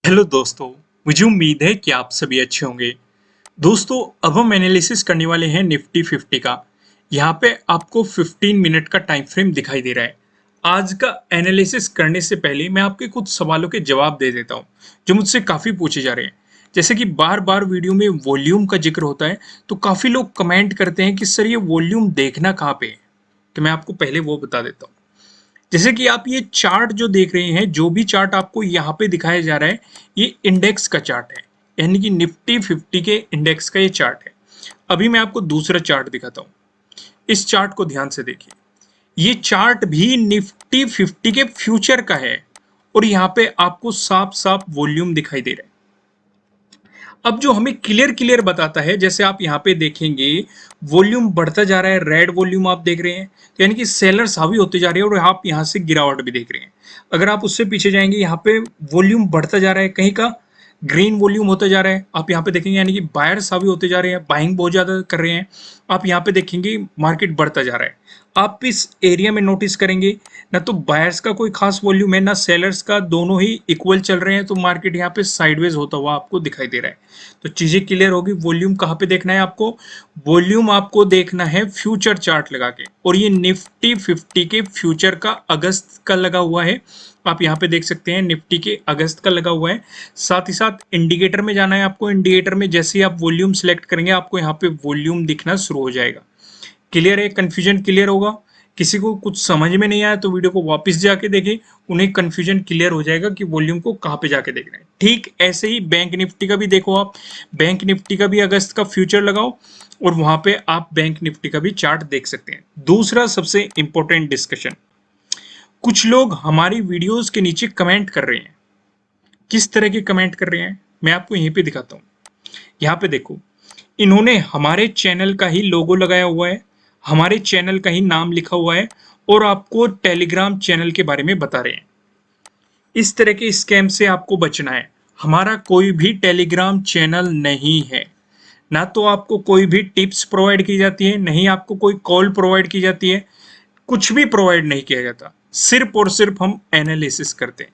Hello दोस्तों, मुझे उम्मीद है कि आप सभी अच्छे होंगे। दोस्तों, अब हम एनालिसिस करने वाले हैं निफ्टी 50 का। यहाँ पे आपको 15 मिनट का टाइम फ्रेम दिखाई दे रहा है। आज का एनालिसिस करने से पहले मैं आपके कुछ सवालों के जवाब दे देता हूँ, जो मुझसे काफ़ी पूछे जा रहे हैं। जैसे कि बार-बार वीडियो में वॉल्यूम का जिक्र होता है, तो काफ़ी लोग कमेंट करते हैं कि सर ये वॉल्यूम देखना कहाँ पे है? तो मैं आपको पहले वो बता देता हूँ। जैसे कि आप ये चार्ट जो देख रहे हैं, जो भी चार्ट आपको यहाँ पे दिखाया जा रहा है, ये इंडेक्स का चार्ट है, यानी कि निफ्टी 50 के इंडेक्स का ये चार्ट है। अभी मैं आपको दूसरा चार्ट दिखाता हूँ। इस चार्ट को ध्यान से देखिए। ये चार्ट भी निफ्टी 50 के फ्यूचर का है और यहाँ पे आपको साफ साफ वॉल्यूम दिखाई दे रहा है। अब जो हमें क्लियर क्लियर बताता है, जैसे आप यहाँ पे देखेंगे, वॉल्यूम बढ़ता जा रहा है, रेड वॉल्यूम आप देख रहे हैं, तो यानी कि सेलर्स हावी होते जा रहे हैं और आप यहाँ से गिरावट भी देख रहे हैं। अगर आप उससे पीछे जाएंगे, यहाँ पे वॉल्यूम बढ़ता जा रहा है, कहीं का ग्रीन वॉल्यूम होता जा रहा है, आप यहाँ पे देखेंगे, यानी कि बायर्स हावी होते जा रहे हैं, बाइंग बहुत ज्यादा कर रहे हैं। आप यहाँ पे देखेंगे मार्केट बढ़ता जा रहा है। आप इस एरिया में नोटिस करेंगे, ना तो बायर्स का कोई खास वॉल्यूम है, ना सेलर्स का, दोनों ही इक्वल चल रहे हैं, तो मार्केट यहाँ पे साइडवेज होता हुआ आपको दिखाई दे रहा है। तो चीजें क्लियर होगी। वॉल्यूम कहाँ पे देखना है आपको? वॉल्यूम आपको देखना है फ्यूचर चार्ट लगा के, और ये निफ्टी 50 के फ्यूचर का अगस्त का लगा हुआ है। आप यहाँ पे देख सकते हैं, निफ्टी के अगस्त का लगा हुआ है। साथ ही साथ इंडिकेटर में जाना है आपको। इंडिकेटर में जैसे ही आप वॉल्यूम सेलेक्ट करेंगे, आपको यहाँ पे वॉल्यूम दिखना शुरू हो जाएगा। क्लियर है? कंफ्यूजन क्लियर होगा। किसी को कुछ समझ में नहीं आया तो वीडियो को वापस जाके देखें, उन्हें कंफ्यूजन क्लियर हो जाएगा कि वॉल्यूम को कहाँ पे जाके देखना है। ठीक ऐसे ही बैंक निफ्टी का भी देखो आप। बैंक निफ्टी का भी अगस्त का फ्यूचर लगाओ और वहां पे आप बैंक निफ्टी का भी चार्ट देख सकते हैं। दूसरा सबसे इंपॉर्टेंट डिस्कशन, कुछ लोग हमारी वीडियोस के नीचे कमेंट कर रहे हैं। किस तरह के कमेंट कर रहे हैं मैं आपको यहीं पे दिखाता हूँ। यहाँ पे देखो, इन्होंने हमारे चैनल का ही लोगो लगाया हुआ है, हमारे चैनल का ही नाम लिखा हुआ है और आपको टेलीग्राम चैनल के बारे में बता रहे हैं। इस तरह के स्कैम से आपको बचना है। हमारा कोई भी टेलीग्राम चैनल नहीं है, ना तो आपको कोई भी टिप्स प्रोवाइड की जाती है, नहीं आपको कोई कॉल प्रोवाइड की जाती है, कुछ भी प्रोवाइड नहीं किया जाता। सिर्फ और सिर्फ हम एनालिसिस करते हैं।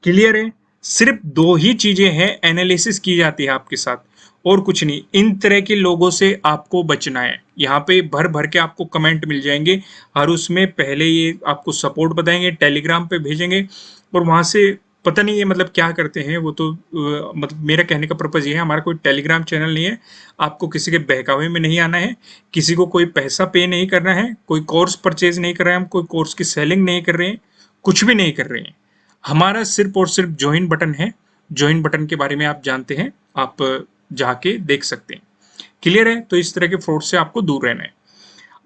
क्लियर है? सिर्फ दो ही चीजें हैं, एनालिसिस की जाती है आपके साथ, और कुछ नहीं। इन तरह के लोगों से आपको बचना है। यहाँ पे भर भर के आपको कमेंट मिल जाएंगे, और उसमें पहले ये आपको सपोर्ट बताएंगे, टेलीग्राम पे भेजेंगे, और वहां से पता नहीं है मतलब क्या करते हैं वो तो मतलब मेरा कहने का पर्पज ये है, हमारा कोई टेलीग्राम चैनल नहीं है। आपको किसी के बहकावे में नहीं आना है, किसी को कोई पैसा पे नहीं करना है, कोई कोर्स परचेज नहीं कर रहे हैं हम, कोई कोर्स की सेलिंग नहीं कर रहे हैं, कुछ भी नहीं कर रहे हैं। हमारा सिर्फ और सिर्फ ज्वाइन बटन है। ज्वाइन बटन के बारे में आप जानते हैं, आप जाके देख सकते हैं। क्लियर है? तो इस तरह के फ्रॉड से आपको दूर रहना है।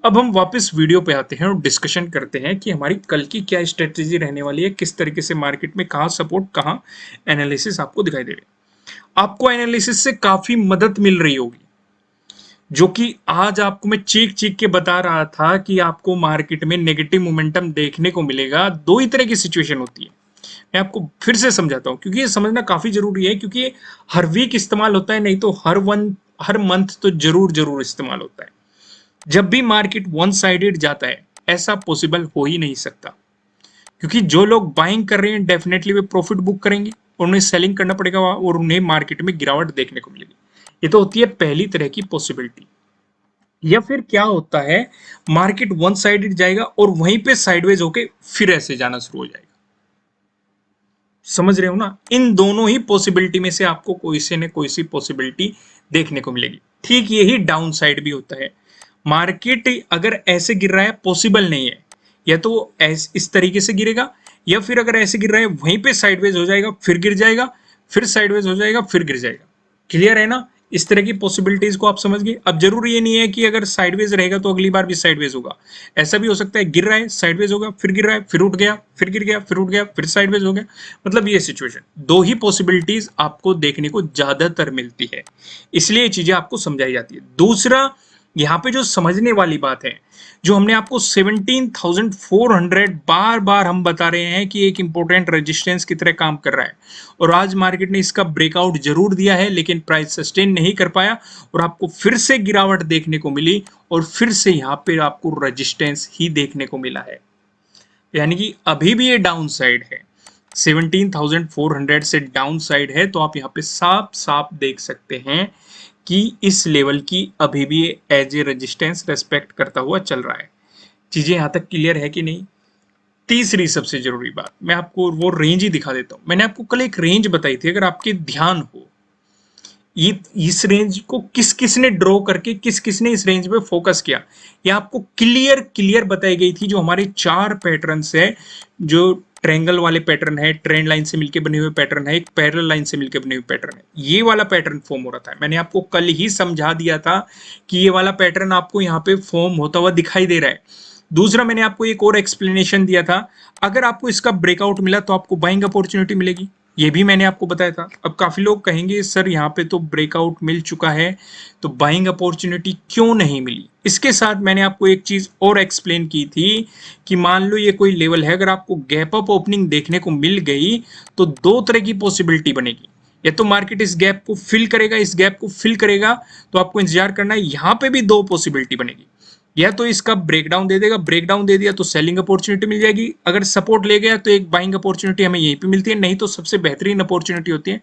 अब हम वापस वीडियो पे आते हैं और डिस्कशन करते हैं कि हमारी कल की क्या स्ट्रेटेजी रहने वाली है, किस तरीके से मार्केट में कहाँ सपोर्ट, कहाँ एनालिसिस आपको दिखाई दे रहे हैं। आपको एनालिसिस से काफी मदद मिल रही होगी, जो कि आज आपको मैं चीख चीख के बता रहा था कि आपको मार्केट में नेगेटिव मोमेंटम देखने को मिलेगा। दो ही तरह की सिचुएशन होती है। मैं आपको फिर से समझाता हूं, क्योंकि ये समझना काफी जरूरी है, क्योंकि ये हर वीक इस्तेमाल होता है, नहीं तो हर मंथ तो जरूर जरूर इस्तेमाल होता है। जब भी मार्केट वन साइडेड जाता है, ऐसा पॉसिबल हो ही नहीं सकता, क्योंकि जो लोग बाइंग कर रहे हैं डेफिनेटली वे प्रॉफिट बुक करेंगे और उन्हें सेलिंग करना पड़ेगा और उन्हें मार्केट में गिरावट देखने को मिलेगी। ये तो होती है पहली तरह की पॉसिबिलिटी। या फिर क्या होता है, मार्केट वन साइडेड जाएगा और वहीं पे साइडवेज होके फिर ऐसे जाना शुरू हो जाएगा। समझ रहे हो ना? इन दोनों ही पॉसिबिलिटी में से आपको कोई से न कोई सी पॉसिबिलिटी देखने को मिलेगी। ठीक यही डाउन साइड भी होता है। मार्केट अगर ऐसे गिर रहा है, पॉसिबल नहीं है, या तो इस तरीके से गिरेगा, या फिर अगर ऐसे गिर रहा है वहीं पे साइडवेज हो जाएगा, फिर गिर जाएगा, फिर साइडवेज हो जाएगा, फिर गिर जाएगा। क्लियर है ना? इस तरह की पॉसिबिलिटीज को आप समझ गए। अब जरूर ये नहीं है कि अगर साइडवेज रहेगा तो अगली बार भी साइडवेज होगा। ऐसा भी हो सकता है, गिर रहा है, साइडवेज होगा, फिर गिर रहा है, फिर उठ गया, फिर गिर गया, फिर उठ गया, फिर साइडवेज हो गया। मतलब ये सिचुएशन, दो ही पॉसिबिलिटीज आपको देखने को ज्यादातर मिलती है, इसलिए ये चीजें आपको समझाई जाती है। दूसरा, यहाँ पे जो समझने वाली बात है, जो हमने आपको 17,400 बार बार हम बता रहे हैं कि एक इंपॉर्टेंट रेजिस्टेंस की तरह काम कर रहा है, और आज मार्केट ने इसका ब्रेकआउट जरूर दिया है, लेकिन प्राइस सस्टेन नहीं कर पाया और आपको फिर से गिरावट देखने को मिली, और फिर से यहाँ पे आपको रेजिस्टेंस ही देखने को मिला है। यानी कि अभी भी ये डाउन साइड है। 17,400 से डाउन साइड है, तो आप यहाँ पे साफ साफ देख सकते हैं कि इस लेवल की अभी भी एज ए रेजिस्टेंस रेस्पेक्ट करता हुआ चल रहा है। चीजें यहाँ तक क्लियर है कि नहीं? तीसरी सबसे जरूरी बात, मैं आपको वो रेंज ही दिखा देता हूं। मैंने आपको कल एक रेंज बताई थी, अगर आपके ध्यान हो, ये इस रेंज को किस किस ने ड्रॉ करके किस किस ने इस रेंज पे फोकस किया, ये आपको क्लियर क्लियर बताई गई थी। जो हमारे चार पैटर्न्स है, जो ट्रायंगल वाले पैटर्न है, ट्रेंड लाइन से मिलकर बने हुए पैटर्न है, एक पैरेलल लाइन से मिलकर बने हुए पैटर्न है, ये वाला पैटर्न फॉर्म हो रहा था। मैंने आपको कल ही समझा दिया था कि ये वाला पैटर्न आपको यहाँ पे फॉर्म होता हुआ दिखाई दे रहा है। दूसरा, मैंने आपको एक और एक्सप्लेनेशन दिया था, अगर आपको इसका ब्रेकआउट मिला तो आपको बाइंग अपॉर्चुनिटी मिलेगी, ये भी मैंने आपको बताया था। अब काफी लोग कहेंगे सर यहाँ पे तो ब्रेकआउट मिल चुका है, तो बाइंग अपॉर्चुनिटी क्यों नहीं मिली? इसके साथ मैंने आपको एक चीज और एक्सप्लेन की थी कि मान लो ये कोई लेवल है, अगर आपको गैप अप ओपनिंग देखने को मिल गई तो दो तरह की पॉसिबिलिटी बनेगी। या तो मार्केट इस गैप को फिल करेगा, इस गैप को फिल करेगा तो आपको इंतजार करना है। यहां पे भी दो पॉसिबिलिटी बनेगी, या तो इसका ब्रेकडाउन दे देगा, ब्रेकडाउन दे दिया तो सेलिंग अपॉर्चुनिटी मिल जाएगी, अगर सपोर्ट ले गया तो एक बाइंग अपॉर्चुनिटी हमें यहीं पे मिलती है। नहीं तो सबसे बेहतरीन अपॉर्चुनिटी होती है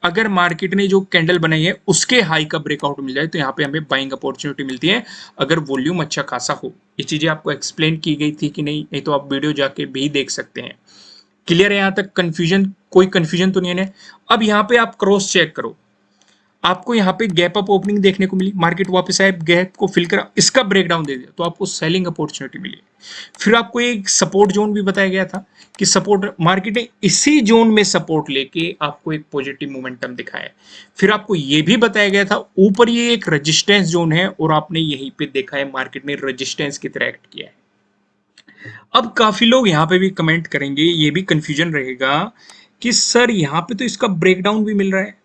अगर मार्केट ने जो कैंडल बनाई है उसके हाई का ब्रेकआउट मिल जाए, तो यहाँ पे हमें बाइंग अपॉर्चुनिटी मिलती है, अगर वॉल्यूम अच्छा खासा हो। ये चीजें आपको एक्सप्लेन की गई थी कि नहीं? नहीं तो आप वीडियो जाके भी देख सकते हैं। क्लियर है यहाँ तक? कंफ्यूजन, कोई कंफ्यूजन तो नहीं है? अब यहाँ पे आप क्रॉस चेक करो, आपको यहाँ पे गैप अप ओपनिंग देखने को मिली, मार्केट वापस आए, गैप को फिल करा, इसका ब्रेकडाउन दे दिया तो आपको सेलिंग अपॉर्चुनिटी मिली। फिर आपको एक सपोर्ट जोन भी बताया गया था कि सपोर्ट, मार्केट ने इसी जोन में सपोर्ट लेके आपको एक पॉजिटिव मोमेंटम दिखाया। फिर आपको ये भी बताया गया था ऊपर ये एक रेजिस्टेंस जोन है और आपने यहीं पे देखा है मार्केट ने रेजिस्टेंस की तरह एक्ट किया है। अब काफी लोग यहाँ पे भी कमेंट करेंगे, ये भी कंफ्यूजन रहेगा कि सर यहाँ पे तो इसका ब्रेकडाउन भी मिल रहा है,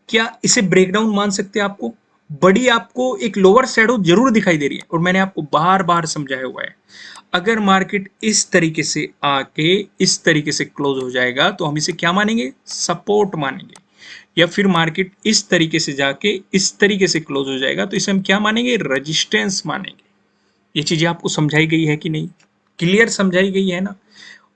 क्या इसे ब्रेकडाउन मान सकते हैं? आपको बड़ी, आपको एक लोअर शैडो जरूर दिखाई दे रही है, और मैंने आपको बार बार समझाया हुआ है, अगर मार्केट इस तरीके से आके इस तरीके से क्लोज हो जाएगा तो हम इसे क्या मानेंगे? सपोर्ट मानेंगे। या फिर मार्केट इस तरीके से जाके इस तरीके से क्लोज हो जाएगा तो इसे हम क्या मानेंगे? रेजिस्टेंस मानेंगे। ये चीजें आपको समझाई गई है कि नहीं? क्लियर समझाई गई है ना?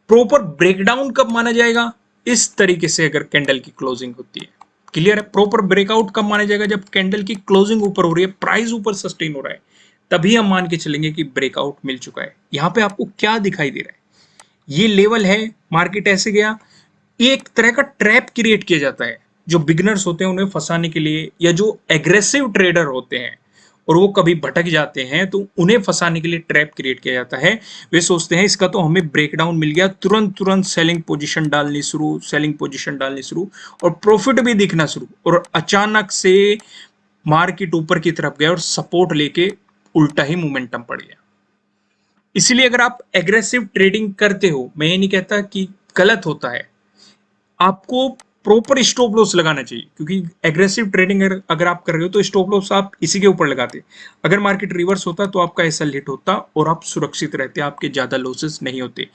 प्रॉपर ब्रेकडाउन कब माना जाएगा? इस तरीके से अगर कैंडल की क्लोजिंग होती है। क्लियर है? प्रॉपर ब्रेकआउट कब माना जाएगा? जब कैंडल की क्लोजिंग ऊपर हो रही है, प्राइस ऊपर सस्टेन हो रहा है, तभी हम मान के चलेंगे कि ब्रेकआउट मिल चुका है। यहां पे आपको क्या दिखाई दे रहा है? ये लेवल है, मार्केट ऐसे गया, एक तरह का ट्रैप क्रिएट किया जाता है जो बिगनर्स होते हैं उन्हें फंसाने के लिए, या जो एग्रेसिव ट्रेडर होते हैं और वो कभी भटक जाते हैं तो उन्हें फंसाने के लिए ट्रैप क्रिएट किया जाता है। वे सोचते हैं इसका तो हमें ब्रेकडाउन मिल गया, तुरंत तुरंत सेलिंग पोजीशन डालनी शुरू, सेलिंग पोजीशन डालनी शुरू, और प्रॉफिट भी दिखना शुरू, और अचानक से मार्केट ऊपर की तरफ गया और सपोर्ट लेके उल्टा ही मोमेंटम पड़ गया। इसलिए अगर आप एग्रेसिव ट्रेडिंग करते हो, मैं ये नहीं कहता कि गलत होता है, आपको प्रॉपर स्टॉप लॉस लगाना चाहिए, क्योंकि एग्रेसिव ट्रेडिंग अगर आप कर रहे हो तो स्टॉप लॉस आप इसी के ऊपर लगाते। अगर मार्केट रिवर्स होता तो आपका ऐसा हिट होता और आप सुरक्षित रहते, आपके ज्यादा लॉसेस नहीं होते।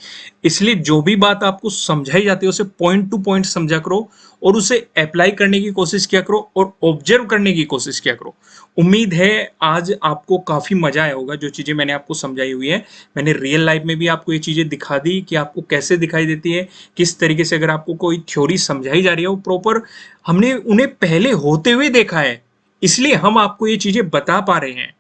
इसलिए जो भी बात आपको समझाई जाती है उसे पॉइंट टू पॉइंट समझा करो और उसे अप्लाई करने की कोशिश किया करो और ऑब्जर्व करने की कोशिश किया करो। उम्मीद है आज आपको काफी मजा आया होगा। जो चीजें मैंने आपको समझाई हुई है, मैंने रियल लाइफ में भी आपको ये चीजें दिखा दी कि आपको कैसे दिखाई देती है, किस तरीके से। अगर आपको कोई थ्योरी समझाई जा रही है वो प्रॉपर हमने उन्हें पहले होते हुए देखा है, इसलिए हम आपको ये चीजें बता पा रहे हैं।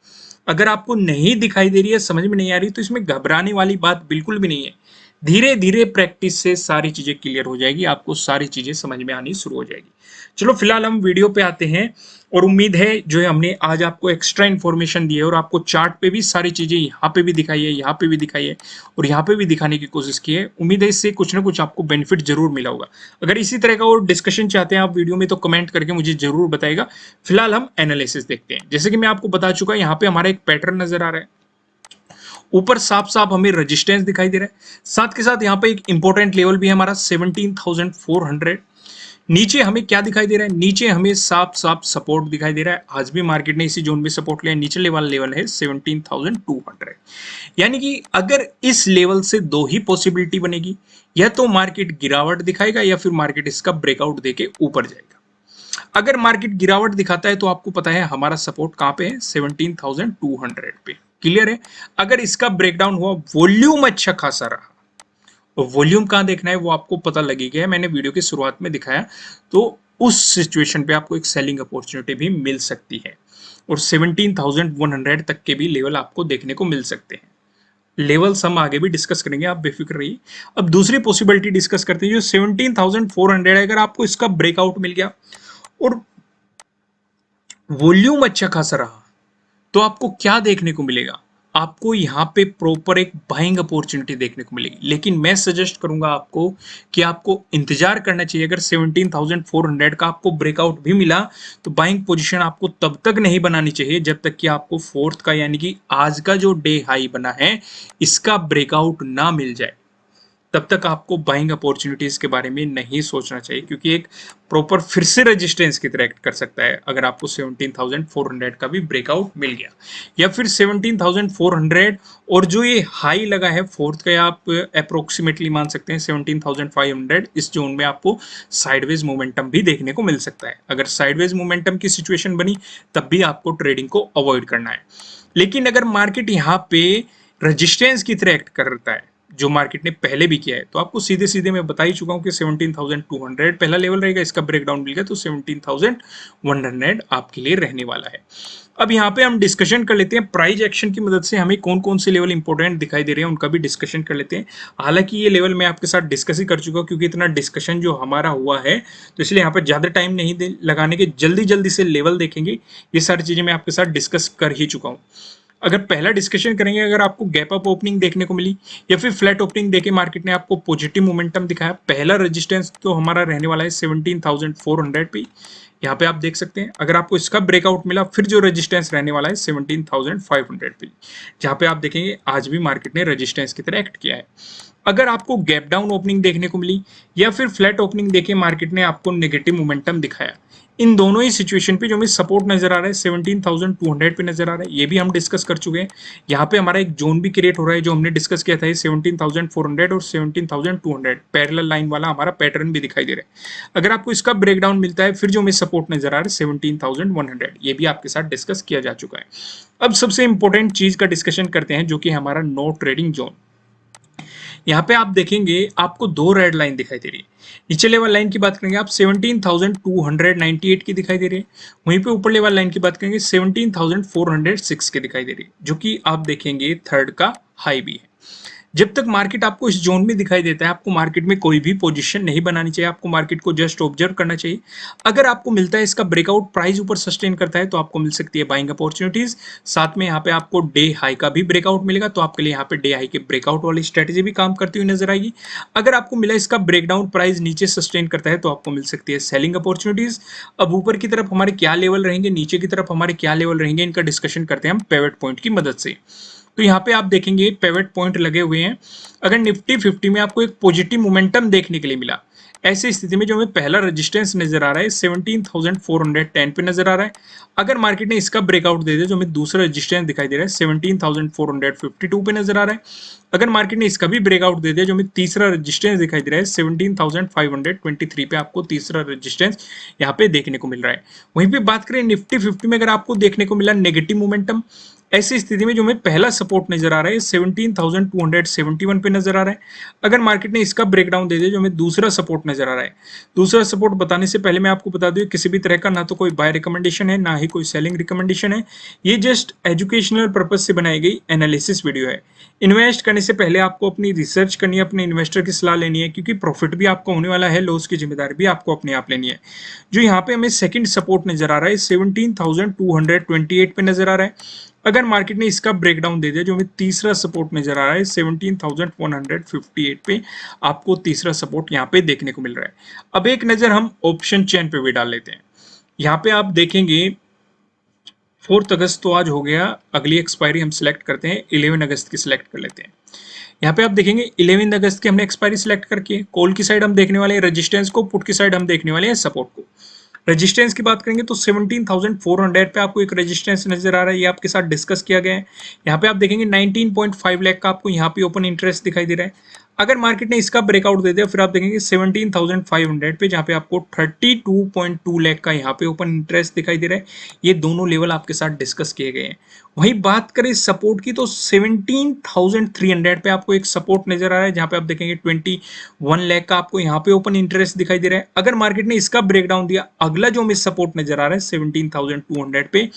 अगर आपको नहीं दिखाई दे रही है, समझ में नहीं आ रही, तो इसमें घबराने वाली बात बिल्कुल भी नहीं है। धीरे धीरे प्रैक्टिस से सारी चीजें क्लियर हो जाएगी, आपको सारी चीजें समझ में आनी शुरू हो जाएगी। चलो फिलहाल हम वीडियो पे आते हैं, और उम्मीद है जो है हमने आज आपको एक्स्ट्रा इन्फॉर्मेशन दी है और आपको चार्ट पे भी सारी चीजें यहाँ पे भी दिखाई है, यहाँ पे भी दिखाई है और यहाँ पे भी दिखाने की कोशिश की है। उम्मीद है इससे कुछ ना कुछ आपको बेनिफिट जरूर मिला होगा। अगर इसी तरह का और डिस्कशन चाहते हैं आप वीडियो में, तो कमेंट करके मुझे जरूर बताएगा। फिलहाल हम एनालिसिस देखते हैं। जैसे कि मैं आपको बता चुका, यहाँ पे हमारा एक पैटर्न नजर आ रहा है, ऊपर साफ साफ हमें रेजिस्टेंस दिखाई दे रहा है, साथ के साथ यहाँ पे एक इंपॉर्टेंट लेवल भी है हमारा 17,400। नीचे हमें क्या दिखाई दे रहा है? नीचे हमें साफ साफ सपोर्ट दिखाई दे रहा है। आज भी मार्केट ने इसी जोन में सपोर्ट लिया, नीचे वाला लेवल है 17,200। यानी कि अगर इस लेवल से दो ही पॉसिबिलिटी बनेगी, या तो मार्केट गिरावट दिखाएगा या फिर मार्केट इसका ब्रेकआउट देके ऊपर जाएगा। अगर मार्केट गिरावट दिखाता है तो आपको पता है हमारा सपोर्ट कहां पे है? 17,200 पे। क्लियर है? अगर इसका ब्रेकडाउन हुआ, वॉल्यूम अच्छा खासा रहा वॉल्यूम कहाँ देखना है वो आपको पता लगी गया है, मैंने वीडियो की शुरुआत में दिखाया। तो उस सिचुएशन पे आपको एक सेलिंग अपॉर्चुनिटी भी मिल सकती है और 17,100 तक के भी लेवल आपको देखने को मिल सकते हैं। लेवल्स हम आगे भी डिस्कस करेंगे, आप बेफिक्र रहिए। अब दूसरी पॉसिबिलिटी डिस्कस करते हैं जो 17,400 है। अगर आपको इसका ब्रेकआउट मिल गया और वॉल्यूम अच्छा खासा रहा तो आपको क्या देखने को मिलेगा? आपको यहाँ पे प्रॉपर एक बाइंग अपॉर्चुनिटी देखने को मिलेगी, लेकिन मैं सजेस्ट करूंगा आपको कि आपको इंतजार करना चाहिए। अगर 17,400 का आपको ब्रेकआउट भी मिला तो बाइंग पोजीशन आपको तब तक नहीं बनानी चाहिए जब तक कि आपको फोर्थ का यानी कि आज का जो डे हाई बना है इसका ब्रेकआउट ना मिल जाए। तब तक आपको बाइंग अपॉर्चुनिटीज के बारे में नहीं सोचना चाहिए, क्योंकि एक प्रॉपर फिर से रेजिस्टेंस की तरह एक्ट कर सकता है अगर आपको 17,400 का भी ब्रेकआउट मिल गया, या फिर 17,400 और जो ये हाई लगा है फोर्थ का, आप अप्रोक्सीमेटली मान सकते हैं 17,500, इस जोन में आपको साइडवेज मोमेंटम भी देखने को मिल सकता है। अगर साइडवेज मोमेंटम की सिचुएशन बनी तब भी आपको ट्रेडिंग को अवॉइड करना है। लेकिन अगर मार्केट यहाँ पे रेजिस्टेंस की तरह एक्ट करता है जो मार्केट ने पहले भी किया है, तो आपको सीधे सीधे मैं बता ही चुका हूं कि 17,200 पहला लेवल रहेगा, इसका ब्रेकडाउन मिल गया तो 17,100 आपके लिए रहने वाला है। अब यहाँ पे हम डिस्कशन कर लेते हैं प्राइस एक्शन की मदद से हमें कौन कौन से लेवल इंपॉर्टेंट दिखाई दे रहे हैं उनका भी डिस्कशन कर लेते हैं। हालांकि ये लेवल मैं आपके साथ डिस्कस ही कर चुका हूँ, क्योंकि इतना डिस्कशन जो हमारा हुआ है तो इसलिए यहाँ पे ज़्यादा टाइम नहीं लगाने के, जल्दी जल्दी से लेवल देखेंगे। ये सारी चीज़ें मैं आपके साथ डिस्कस कर ही चुका हूँ। अगर पहला डिस्कशन करेंगे, अगर आपको गैप अप ओपनिंग देखने को मिली या फिर फ्लैट ओपनिंग देके मार्केट ने आपको पॉजिटिव मोमेंटम दिखाया, पहला रेजिस्टेंस तो हमारा रहने वाला है 17,400 पे। यहाँ पे आप देख सकते हैं अगर आपको इसका ब्रेकआउट मिला फिर जो रेजिस्टेंस रहने वाला है 17,500 पे, जहाँ पे आप देखेंगे आज भी मार्केट ने रेजिस्टेंस की तरह एक्ट किया है। अगर आपको गैप डाउन ओपनिंग देखने को मिली या फिर फ्लैट ओपनिंग देके मार्केट ने आपको नेगेटिव मोमेंटम दिखाया, इन दोनों ही सिचुएशन पे जो हमें सपोर्ट नजर आ रहा है 17,200 पे नजर आ रहा है, ये भी हम डिस्कस कर चुके हैं। यहाँ पे हमारा एक जोन भी क्रिएट हो रहा है जो हमने डिस्कस किया था, 17,400 और 17,200 पैरेलल लाइन वाला हमारा पैटर्न भी दिखाई दे रहा है। अगर आपको इसका ब्रेकडाउन मिलता है फिर जो हमें सपोर्ट नजर आ रहा है 17,100, ये भी आपके साथ डिस्कस किया जा चुका है। अब सबसे इंपॉर्टेंट चीज का डिस्कशन करते हैं जो कि हमारा नो ट्रेडिंग जोन। यहाँ पे आप देखेंगे आपको दो रेड लाइन दिखाई दे रही है। नीचे लेवल लाइन की बात करेंगे आप 17,298 की दिखाई दे रही है, वहीं पे ऊपर लेवल लाइन की बात करेंगे 17,406 की दिखाई दे रही है, जो कि आप देखेंगे थर्ड का हाई भी है। जब तक मार्केट आपको इस जोन में दिखाई देता है आपको मार्केट में कोई भी पोजीशन नहीं बनानी चाहिए, आपको मार्केट को जस्ट ऑब्जर्व करना चाहिए। अगर आपको मिलता है इसका ब्रेकआउट प्राइस ऊपर सस्टेन करता है तो आपको मिल सकती है बाइंग अपॉर्चुनिटीज, साथ में यहाँ पे आपको डे हाई का भी ब्रेकआउट मिलेगा तो आपके लिए यहाँ पे डे हाई के ब्रेकआउट वाली स्ट्रेटेजी भी काम करती हुई नजर आएगी। अगर आपको मिला इसका ब्रेकडाउन प्राइस नीचे सस्टेन करता है तो आपको मिल सकती है सेलिंग अपॉर्चुनिटीज। अब ऊपर की तरफ हमारे क्या लेवल रहेंगे, नीचे की तरफ हमारे क्या लेवल रहेंगे, इनका डिस्कशन करते हैं हम पिवट पॉइंट की मदद से। तो यहाँ पे आप देखेंगे पिवट पॉइंट लगे हुए हैं। अगर निफ्टी 50 में आपको एक पॉजिटिव मोमेंटम देखने के लिए मिला, ऐसी स्थिति में जो हमें पहला रेजिस्टेंस नजर आ रहा है 17,410 पे नजर आ रहा है। अगर मार्केट ने इसका ब्रेकआउट दे दिया जो हमें दूसरा रेजिस्टेंस दिखाई दे रहा है 17,452 पे नजर आ रहा है। अगर मार्केट ने इसका भी ब्रेकआउट दे दिया जो हमें तीसरा रेजिस्टेंस दिखाई दे रहा है 17,523 पे, आपको तीसरा रेजिस्टेंस यहाँ पे देखने को मिल रहा है। वहीं पे बात करें निफ्टी 50 में, अगर आपको देखने को मिला नेगेटिव मोमेंटम, ऐसी स्थिति में जो हमें पहला सपोर्ट नजर आ रहा है 17,271 पे नजर आ रहा है। अगर मार्केट ने इसका ब्रेकडाउन दे दिया जो हमें दूसरा सपोर्ट नजर आ रहा है, दूसरा सपोर्ट बताने से पहले मैं आपको बता दूं किसी भी तरह का ना तो कोई बाय रिकमेंडेशन है ना ही कोई सेलिंग रिकमेंडेशन है, ये जस्ट एजुकेशनल पर्पज से बनाई गई एनालिसिस वीडियो है। इन्वेस्ट करने से पहले आपको अपनी रिसर्च करनी है, अपने इन्वेस्टर की सलाह लेनी है, क्योंकि प्रॉफिट भी आपका होने वाला है, लॉस की जिम्मेदारी भी आपको अपने आप लेनी है। जो यहाँ पे हमें सेकंड सपोर्ट नजर आ रहा है 17,228 पे नजर आ रहा है। अगर मार्केट ने इसका ब्रेकडाउन दे दिया जो हमें तीसरा सपोर्ट नजर आ रहा है 17,158 पे, आपको तीसरा सपोर्ट यहाँ पे देखने को मिल रहा है। अब एक नजर हम ऑप्शन चेन पे भी डाल लेते हैं। यहाँ पे आप देखेंगे 4 अगस्त तो आज हो गया, अगली एक्सपायरी हम सिलेक्ट करते हैं 11 अगस्त की सिलेक्ट कर लेते हैं। यहाँ पे आप देखेंगे 11 अगस्त की हमने एक्सपायरी सिलेक्ट करके कॉल की साइड हम देखने वाले हैं रेजिस्टेंस को, पुट की साइड हम देखने वाले हैं सपोर्ट को। रेजिस्टेंस की बात करेंगे तो 17,400 पे आपको एक रेजिस्टेंस नजर आ रहा है, ये आपके साथ डिस्कस किया गया है। यहाँ पे आप देखेंगे 19.5 लाख का आपको यहाँ पे ओपन इंटरेस्ट दिखाई दे रहा है। अगर मार्केट ने इसका ब्रेकआउट दे दिया फिर आप देखेंगे 17,500 पे, जहां पे आपको 32.2 लाख का यहाँ पे ओपन इंटरेस्ट दिखाई दे रहा है। ये दोनों लेवल आपके साथ डिस्कस किए गए हैं। वहीं बात करें सपोर्ट की तो 17,300 पे आपको एक सपोर्ट नजर आ रहा है, जहां पे आप देखेंगे 21 लाख का आपको यहाँ पे ओपन इंटरेस्ट दिखाई दे रहा है। अगर मार्केट ने इसका ब्रेकडाउन दिया, अगला जो हमें सपोर्ट नजर आ रहा है 17,200 पे,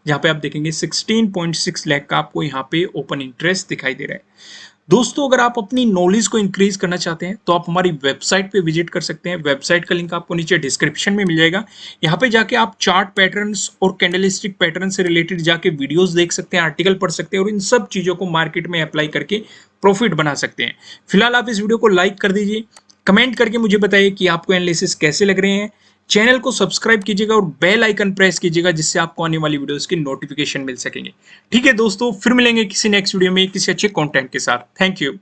जहां पे आप देखेंगे 16.6 लाख का आपको यहाँ पे ओपन इंटरेस्ट दिखाई दे रहा है। दोस्तों, अगर आप अपनी नॉलेज को इंक्रीज करना चाहते हैं तो आप हमारी वेबसाइट पे विजिट कर सकते हैं। वेबसाइट का लिंक आपको नीचे डिस्क्रिप्शन में मिल जाएगा। यहाँ पे जाके आप चार्ट पैटर्न्स और कैंडलस्टिक पैटर्न से रिलेटेड जाके वीडियोस देख सकते हैं, आर्टिकल पढ़ सकते हैं और इन सब चीजों को मार्केट में अप्लाई करके प्रॉफिट बना सकते हैं। फिलहाल आप इस वीडियो को लाइक कर दीजिए, कमेंट करके मुझे बताइए कि आपको एनालिसिस कैसे लग रहे हैं। चैनल को सब्सक्राइब कीजिएगा और बेल आइकन प्रेस कीजिएगा, जिससे आपको आने वाली वीडियोस की नोटिफिकेशन मिल सकेंगे। ठीक है दोस्तों, फिर मिलेंगे किसी नेक्स्ट वीडियो में किसी अच्छे कंटेंट के साथ। Thank you.